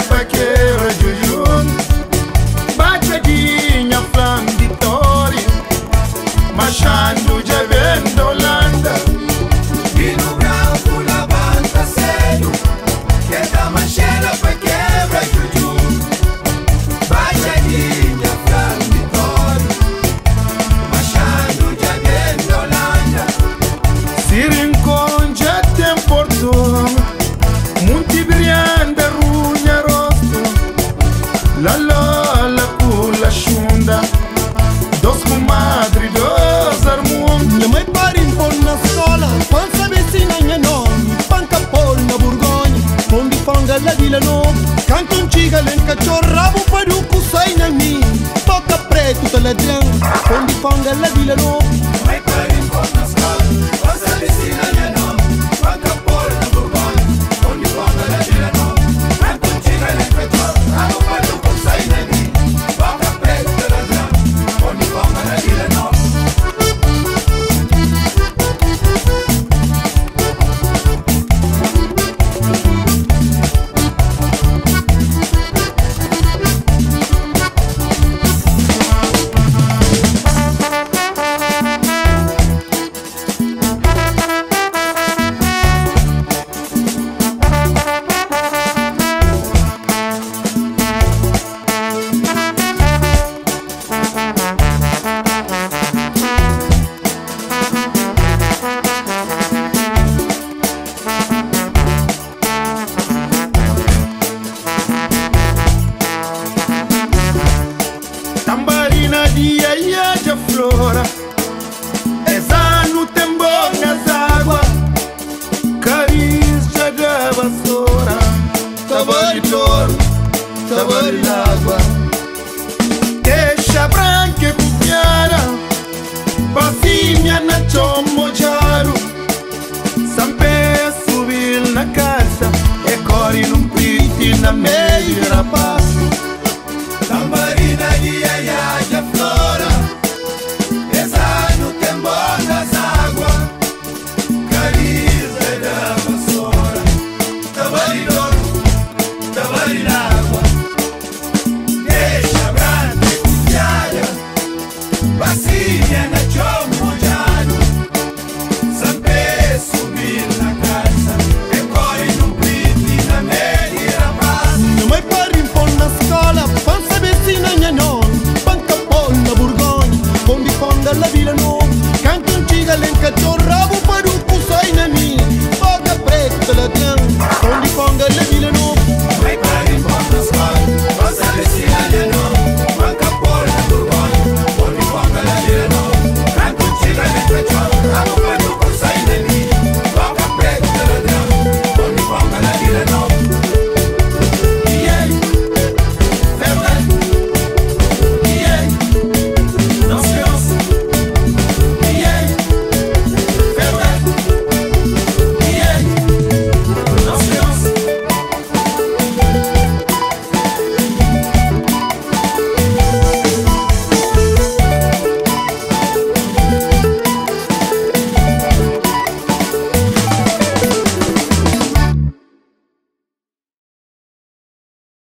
paquera jujun Bacadinha flam Vitória Machando já vendo Holanda Vino branco levanta cedo que é da mancheira paquera jujun Bacadinha flam Vitória Machando já vendo Holanda Sirinconja tem Porto Munti Brianda Runha Rosto La la Kula Shunda Dos comadre, dos armum Minha mãe parimpol na escola, pança vecina minha nome, panca pol na Borgonha, onde fanga la vila nova, canton ciga lenca rabo paruco sai na mim, toca preto tá ladrão, onde fanga la vila nova. Vai para na escola, passa vecina minha nome, banca por na Borgonha, onde ponga na vila nova, canto tira na petrol, rabo para o sai na mim, banca preta ladrão, onde ponga na vila nova. Tambarina dia ia de flora Exano tem bongas água Cariz da vassoura Tabari touro, tabari água Deixa branca e bufiara Bacinha na chomo jaro Sampe subir na casa E cori num priti na meia rapaz